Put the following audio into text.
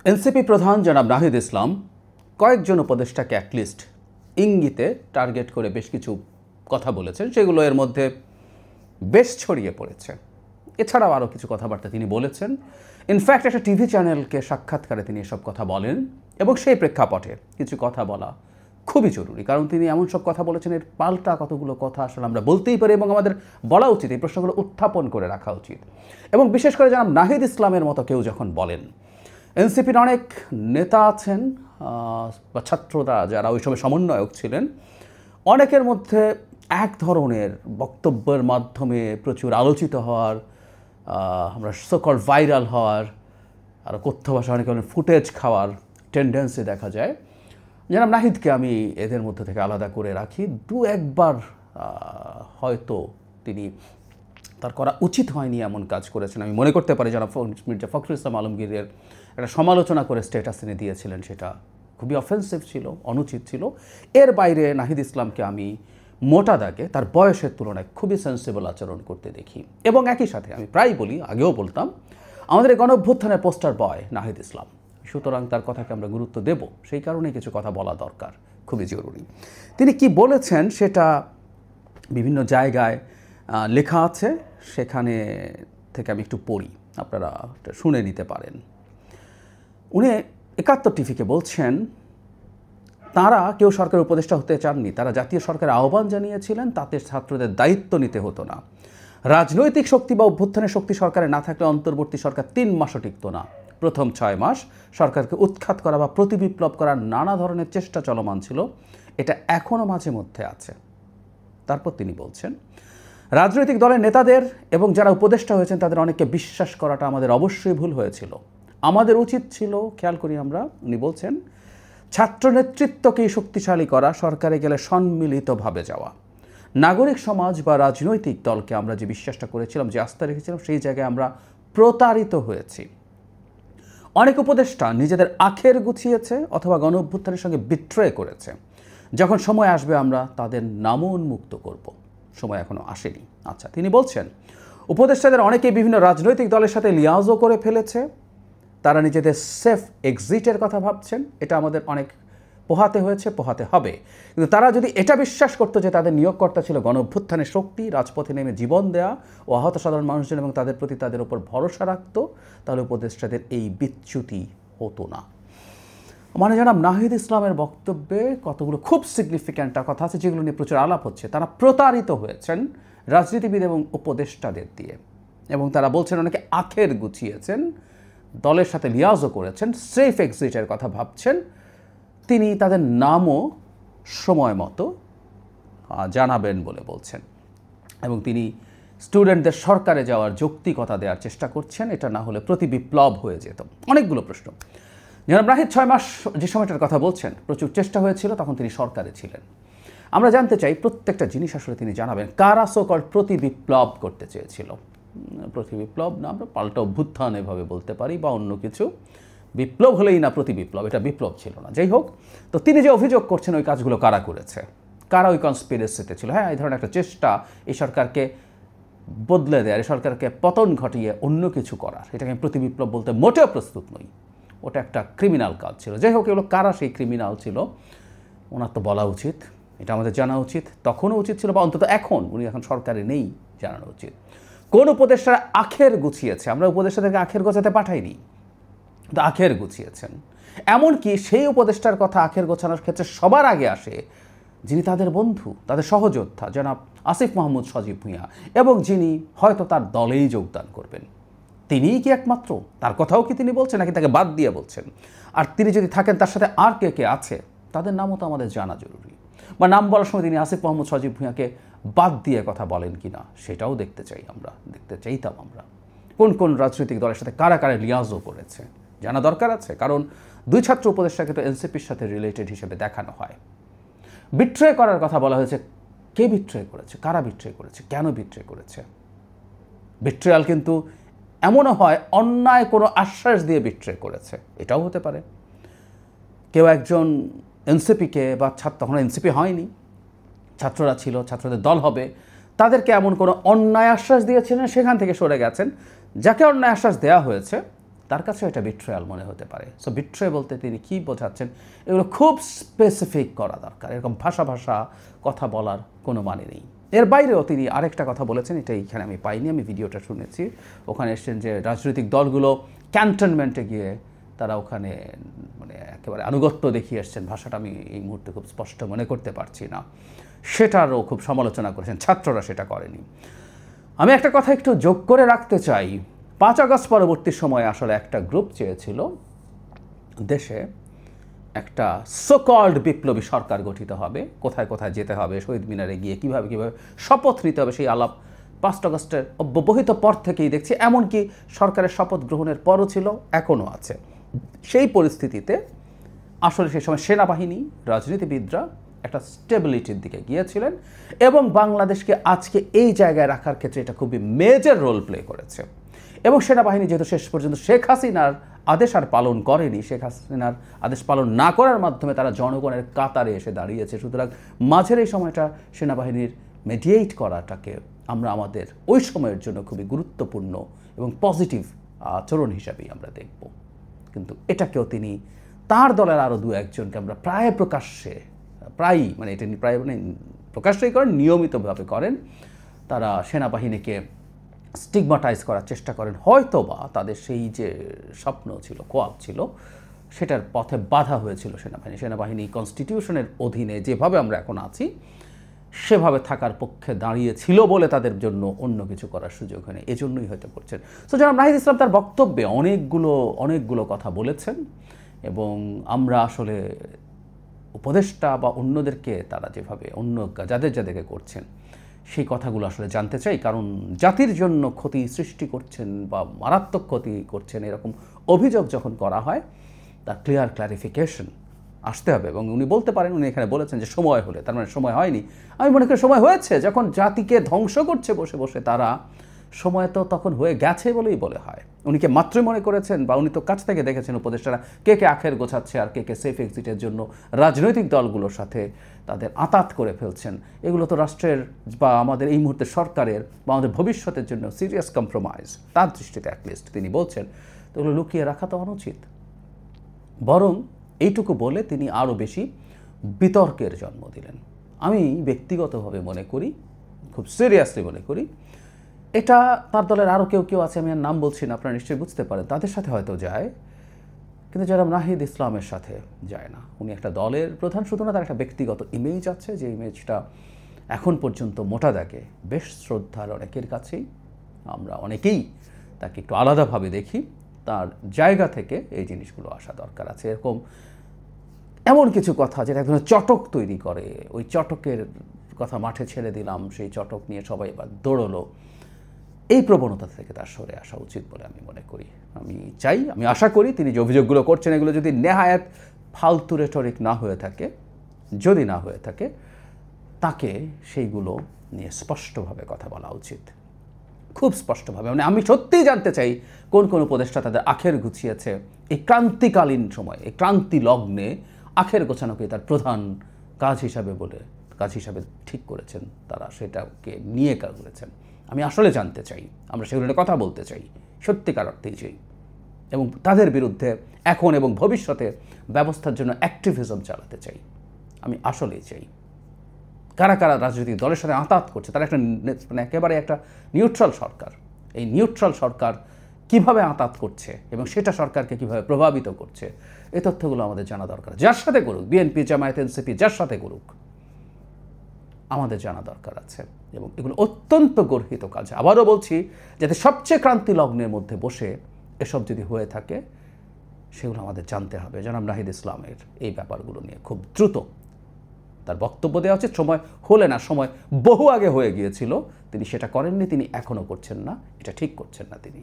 NCP প্রধান জনাব নাহিদ ইসলাম কয়েকজন উপদেষ্টাকে অ্যাটলিস্ট ইঙ্গিতে টার্গেট করে বেশ কিছু কথা বলেছেন, সেগুলো এর মধ্যে বেশ ছড়িয়ে পড়েছে। এছাড়াও আরও কিছু কথাবার্তা তিনি বলেছেন। ইনফ্যাক্ট একটা টিভি চ্যানেলকে সাক্ষাৎকারে তিনি এসব কথা বলেন এবং সেই প্রেক্ষাপটে কিছু কথা বলা খুবই জরুরি, কারণ তিনি এমন সব কথা বলেছেন এর পাল্টা কতগুলো কথা আসলে আমরা বলতেই পারি এবং আমাদের বলা উচিত, এই প্রশ্নগুলো উত্থাপন করে রাখা উচিত। এবং বিশেষ করে জনাব নাহিদ ইসলামের মতো কেউ যখন বলেন, এনসিপির অনেক নেতা আছেন বা ছাত্ররা যারা ওই সময় সমন্বয়ক ছিলেন, অনেকের মধ্যে এক ধরনের বক্তব্যের মাধ্যমে প্রচুর আলোচিত হওয়ার, আমরা সকল ভাইরাল হওয়ার, আর কথ্য ভাষা অনেক ফুটেজ খাওয়ার টেন্ডেন্সি দেখা যায়। জনাব নাহিদকে আমি এদের মধ্যে থেকে আলাদা করে রাখি। দু একবার হয়তো তিনি তার করা উচিত হয়নি এমন কাজ করেছেন। আমি মনে করতে পারি যারা মির্জা ফখরুল ইসলাম আলমগীরের একটা সমালোচনা করে স্ট্যাটাস তিনি দিয়েছিলেন, সেটা খুবই অফেন্সিভ ছিল, অনুচিত ছিল। এর বাইরে নাহিদ ইসলামকে আমি মোটা দাগে তার বয়সের তুলনায় খুবই সেন্সিবল আচরণ করতে দেখি। এবং একই সাথে আমি প্রায় বলি, আগেও বলতাম, আমাদের গণঅভ্যুত্থানের পোস্টার বয় নাহিদ ইসলাম, সুতরাং তার কথাকে আমরা গুরুত্ব দেব। সেই কারণে কিছু কথা বলা দরকার, খুবই জরুরি। তিনি কি বলেছেন সেটা বিভিন্ন জায়গায় লেখা আছে, সেখানে থেকে আমি একটু পড়ি, আপনারা শুনে নিতে পারেন। উনি ৭১ টিভিকে বলছেন, তারা কেউ সরকারের উপদেষ্টা হতে চাননি, তারা জাতীয় সরকারের আহ্বান জানিয়েছিলেন, তাতে ছাত্রদের দায়িত্ব নিতে হতো না। রাজনৈতিক শক্তি বা অভ্যুত্থানের শক্তি সরকারে না থাকলে অন্তর্বর্তী সরকার ৩ মাসও টিকত না। প্রথম ৬ মাস সরকারকে উৎখাত করা বা প্রতিবিপ্লব করার নানা ধরনের চেষ্টা চলমান ছিল, এটা এখনও মাঝে মধ্যে আছে। তারপর তিনি বলছেন, রাজনৈতিক দলের নেতাদের এবং যারা উপদেষ্টা হয়েছেন তাদের অনেককে বিশ্বাস করাটা আমাদের অবশ্যই ভুল হয়েছিল। আমাদের উচিত ছিল, খেয়াল করি আমরা, উনি বলছেন, ছাত্র নেতৃত্বকেই শক্তিশালী করা, সরকারে গেলে সম্মিলিতভাবে যাওয়া। নাগরিক সমাজ বা রাজনৈতিক দলকে আমরা যে বিশ্বাসটা করেছিলাম, যে আস্থা রেখেছিলাম, সেই জায়গায় আমরা প্রতারিত হয়েছি। অনেক উপদেষ্টা নিজেদের আখের গুছিয়েছে অথবা গণ অভ্যুত্থানের সঙ্গে বিট্রে করেছে। যখন সময় আসবে আমরা তাদের নামও উন্মুক্ত করব, সময় এখনও আসেনি। আচ্ছা, তিনি বলছেন, উপদেষ্টাদের অনেকে বিভিন্ন রাজনৈতিক দলের সাথে লিয়াজও করে ফেলেছে, তারা নিজেদের সেফ এক্সিটের কথা ভাবছেন। এটা আমাদের অনেক পোহাতে হয়েছে, পোহাতে হবে। কিন্তু তারা যদি এটা বিশ্বাস করতো যে তাদের নিয়োগকর্তা ছিল গণ অভ্যুত্থানের শক্তি, রাজপথে নেমে জীবন দেয়া ও আহত সাধারণ মানুষজন এবং তাদের প্রতি তাদের উপর ভরসা রাখত, তাহলে উপদেষ্টাদের এই বিচ্যুতি হতো না। মানে জনাব নাহিদ ইসলামের বক্তব্যে কতগুলো খুব সিগনিফিক্যান্ট কথা আছে, যেগুলো নিয়ে প্রচুর আলাপ হচ্ছে। তারা প্রতারিত হয়েছেন রাজনীতিবিদ এবং উপদেষ্টাদের দিয়ে, এবং তারা বলছেন অনেকে আখের গুছিয়েছেন, দলের সাথে লিয়াজও করেছেন, সেফ এক্সিটের কথা ভাবছেন। তিনি তাদের নামও সময় মতো জানাবেন বলে বলছেন, এবং তিনি স্টুডেন্টদের সরকারে যাওয়ার যৌক্তিকতা দেওয়ার চেষ্টা করছেন, এটা না হলে প্রতি বিপ্লব হয়ে যেত। অনেকগুলো প্রশ্ন। জনাব নাহিদ ৬ মাস যে সময়টার কথা বলছেন, প্রচুর চেষ্টা হয়েছিল, তখন তিনি সরকারে ছিলেন। আমরা জানতে চাই প্রত্যেকটা জিনিস আসলে তিনি জানাবেন। কারা সোকল প্রতি বিপ্লব করতে চেয়েছিল? প্রতি বিপ্লব না, আমরা পাল্টা অভ্যুত্থান এভাবে বলতে পারি, বা অন্য কিছু। বিপ্লব হলেই না প্রতি বিপ্লব, এটা বিপ্লব ছিল না। যাই হোক, তো তিনি যে অভিযোগ করছেন ওই কাজগুলো কারা করেছে, কারা ওই কনস্পিরেসিতে ছিল? হ্যাঁ, এই ধরনের একটা চেষ্টা এই সরকারকে বদলে দেওয়ার, এই সরকারকে পতন ঘটিয়ে অন্য কিছু করার, এটাকে আমি প্রতি বিপ্লব বলতে মোটেও প্রস্তুত নই। ওটা একটা ক্রিমিনাল কাজ ছিল। যাই হোক, এগুলো কারা সেই ক্রিমিনাল ছিল ওনার তো বলা উচিত, এটা আমাদের জানা উচিত। তখনও উচিত ছিল, বা অন্তত এখন, উনি এখন সরকারে নেই, জানানো উচিত। কোন উপদেষ্টারা আখের গুছিয়েছে? আমরা উপদেষ্টাদেরকে আখের গোছাতে পাঠাইনি, কিন্তু আখের গুছিয়েছেন। এমনকি সেই উপদেষ্টার কথা আখের গোছানোর ক্ষেত্রে সবার আগে আসে যিনি তাদের বন্ধু, তাদের সহযোদ্ধা, জনাব আসিফ মাহমুদ সজীব ভুঁইয়া, এবং যিনি হয়তো তার দলেই যোগদান করবেন। তিনিই কি একমাত্র? তার কথাও কি তিনি বলছেন, নাকি তাকে বাদ দিয়ে বলছেন? আর তিনি যদি থাকেন, তার সাথে আর কে কে আছে, তাদের নামও তো আমাদের জানা জরুরি। বা নাম বলার সময় তিনি আসিফ মাহমুদ সজীব ভুঁইয়াকে বাদ দিয়ে কথা বলেন কি না, সেটাও দেখতে চাই, আমরা দেখতে চাইতাম। আমরা কোন কোন রাজনৈতিক দলের সাথে কারা কারা লিয়াজও করেছে জানা দরকার আছে, কারণ ২ ছাত্র উপদেষ্টাকে তো এনসিপির সাথে রিলেটেড হিসেবে দেখানো হয়। বিট্রে করার কথা বলা হয়েছে, কে বিট্রে করেছে, কারা বিট্রে করেছে, কেন বিট্রে করেছে? বিট্রেয়াল কিন্তু এমনও হয় অন্যায় কোনো আশ্বাস দিয়ে বিট্রে করেছে, এটাও হতে পারে। কেউ একজন এনসিপিকে, বা তখন এনসিপি হয়নি, ছাত্ররা ছিল, ছাত্রদের দল হবে, তাদেরকে এমন কোনো অন্যায় আশ্বাস দিয়েছিলেন, সেখান থেকে সরে গেছেন। যাকে অন্যায় আশ্বাস দেওয়া হয়েছে তার কাছেও এটা বিট্রেয়াল মনে হতে পারে। সো বিট্রে বলতে তিনি কী বোঝাচ্ছেন এগুলো খুব স্পেসিফিক করা দরকার। এরকম ভাষা কথা বলার কোনো মানে নেই। এর বাইরেও তিনি আরেকটা কথা বলেছেন, এটা এইখানে আমি পাইনি, আমি ভিডিওটা শুনেছি। ওখানে এসছেন যে রাজনৈতিক দলগুলো ক্যান্টনমেন্টে গিয়ে তারা ওখানে মানে একেবারে আনুগত্য দেখিয়ে এসছেন। ভাষাটা আমি এই মুহূর্তে খুব স্পষ্ট মনে করতে পারছি না। সেটারও খুব সমালোচনা করেছেন, ছাত্ররা সেটা করেনি। আমি একটা কথা একটু যোগ করে রাখতে চাই। 5 আগস্ট পরবর্তী সময়ে আসলে একটা গ্রুপ চেয়েছিল দেশে একটা সোকল্ড বিপ্লবী সরকার গঠিত হবে, কোথায় কোথায় যেতে হবে, শহীদ মিনারে গিয়ে কীভাবে শপথ নিতে হবে, সেই আলাপ 5 আগস্টের অব্যবহিত পর থেকেই দেখছি। এমনকি সরকারের শপথ গ্রহণের পরও ছিল, এখনও আছে। সেই পরিস্থিতিতে আসলে সেই সময় সেনাবাহিনী, রাজনীতিবিদরা একটা স্টেবিলিটির দিকে গিয়েছিলেন এবং বাংলাদেশকে আজকে এই জায়গায় রাখার ক্ষেত্রে এটা খুবই মেজর রোল প্লে করেছে। এবং সেনাবাহিনী যেহেতু শেষ পর্যন্ত শেখ হাসিনার আদেশ আর পালন করেনি, শেখ হাসিনার আদেশ পালন না করার মাধ্যমে তারা জনগণের কাতারে এসে দাঁড়িয়েছে। সুতরাং মাঝের এই সময়টা সেনাবাহিনীর মেডিয়েট করাটাকে আমরা আমাদের ওই সময়ের জন্য খুবই গুরুত্বপূর্ণ এবং পজিটিভ আচরণ হিসাবেই আমরা দেখব। কিন্তু এটাকেও তিনি তার দলের আরও 2-1জনকে আমরা প্রায়ই মানে এটা প্রায় মানে প্রকাশ্যই করেন, নিয়মিতভাবে করেন, তারা সেনাবাহিনীকে স্টিগমাটাইজ করার চেষ্টা করেন। হয়তো বা তাদের সেই যে স্বপ্ন ছিল, কোয়াব ছিল, সেটার পথে বাধা হয়েছিল সেনাবাহিনী কনস্টিটিউশনের অধীনে যেভাবে আমরা এখন আছি সেভাবে থাকার পক্ষে দাঁড়িয়েছিল বলে তাদের জন্য অন্য কিছু করার সুযোগ হয়নি, এজন্যই হয়তো করছেন। সো জনাব নাহিদ ইসলাম তার বক্তব্যে অনেকগুলো কথা বলেছেন এবং আমরা আসলে উপদেষ্টা বা অন্যদেরকে তারা যেভাবে যাদেরকে করছেন সেই কথাগুলো আসলে জানতে চাই। কারণ জাতির জন্য ক্ষতি সৃষ্টি করছেন বা মারাত্মক ক্ষতি করছেন এরকম অভিযোগ যখন করা হয় তার ক্লারিফিকেশন আসতে হবে। এবং উনি বলতে পারেন, উনি এখানে বলেছেন যে সময় হলে, তার মানে সময় হয়নি। আমি মনে করি সময় হয়েছে। যখন জাতিকে ধ্বংস করছে বসে বসে তারা, সময় তো তখন হয়ে গেছে বলেই বলে হয়। উনিকে মাত্রই মনে করেছেন বা উনি তো কাছ থেকে দেখেছেন উপদেষ্টারা কে আখের গোছাচ্ছে আর কে সেফ এক্সিটের জন্য রাজনৈতিক দলগুলোর সাথে তাদের আঁতাত করে ফেলছেন। এগুলো তো রাষ্ট্রের বা আমাদের এই মুহূর্তে সরকারের বা আমাদের ভবিষ্যতের জন্য সিরিয়াস কম্প্রোমাইজ তার দৃষ্টিতে অ্যাটলিস্ট তিনি বলছেন। তো এগুলো লুকিয়ে রাখা তো অনুচিত। বরং এইটুকু বলে তিনি আরও বেশি বিতর্কের জন্ম দিলেন। আমি ব্যক্তিগতভাবে মনে করি, খুব সিরিয়াসলি মনে করি, এটা তার দলের আরও কেউ আছে, আমি আর নাম বলছি না, আপনারা নিশ্চয়ই বুঝতে পারেন, তাদের সাথে হয়তো যায়, কিন্তু যারা নাহিদ ইসলামের সাথে যায় না। উনি একটা দলের প্রধান, শুধু না, তার একটা ব্যক্তিগত ইমেজ আছে, যে ইমেজটা এখন পর্যন্ত মোটা দাগে বেশ শ্রদ্ধার অনেকের কাছেই। আমরা অনেকেই তাকে একটু আলাদাভাবে দেখি। তার জায়গা থেকে এই জিনিসগুলো আসা দরকার আছে। এমন কিছু কথা যেটা এক ধরনের চটক তৈরি করে, ওই চটকের কথা মাঠে ছেড়ে দিলাম, সেই চটক নিয়ে সবাই এবার দৌড়লো, এই প্রবণতা থেকে তার সরে আসা উচিত বলে আমি মনে করি। আমি আশা করি তিনি যে অভিযোগগুলো করছেন এগুলো যদি নেহায়াত ফালতু রেটরিক না হয়ে থাকে, তাকে সেইগুলো নিয়ে স্পষ্টভাবে কথা বলা উচিত, খুব স্পষ্টভাবে। মানে আমি সত্যিই জানতে চাই কোন উপদেষ্টা তাদের আখের গুছিয়েছে এই ক্রান্তিকালীন সময়, এই ক্রান্তি লগ্নে আখের গোছানোকে তার প্রধান কাজ হিসাবে ঠিক করেছেন, তারা সেটাকে নিয়ে কাজ করেছেন। আমি আসলে জানতে চাই, আমরা সেগুলো নিয়ে কথা বলতে চাই, সত্যিকার অর্থেই চাই, এবং তাদের বিরুদ্ধে এখন এবং ভবিষ্যতে ব্যবস্থার জন্য অ্যাক্টিভিজম চালাতে চাই। আমি আসলেই চাই। কারা রাজনৈতিক দলের সাথে আঁতাত করছে, তারা একেবারে একটা নিউট্রাল সরকার, এই নিউট্রাল সরকার কিভাবে আঁতাত করছে এবং সেটা সরকারকে কিভাবে প্রভাবিত করছে, এই তথ্যগুলো আমাদের জানা দরকার। যার সাথে করুক, বিএনপি, জামায়াত, এনসিপি, যার সাথে করুক, আমাদের জানা দরকার আছে। এবং এগুলো অত্যন্ত গর্হিত কাজ। আবারও বলছি, যাতে সবচেয়ে ক্রান্তি লগ্নের মধ্যে বসে এসব যদি হয়ে থাকে, সেগুলো আমাদের জানতে হবে। জনাব নাহিদ ইসলামের এই ব্যাপারগুলো নিয়ে খুব দ্রুত তার বক্তব্য দেওয়া উচিত। সময় হলে না, সময় বহু আগে হয়ে গিয়েছিল, তিনি সেটা করেননি, তিনি এখনও করছেন না, এটা ঠিক করছেন না তিনি।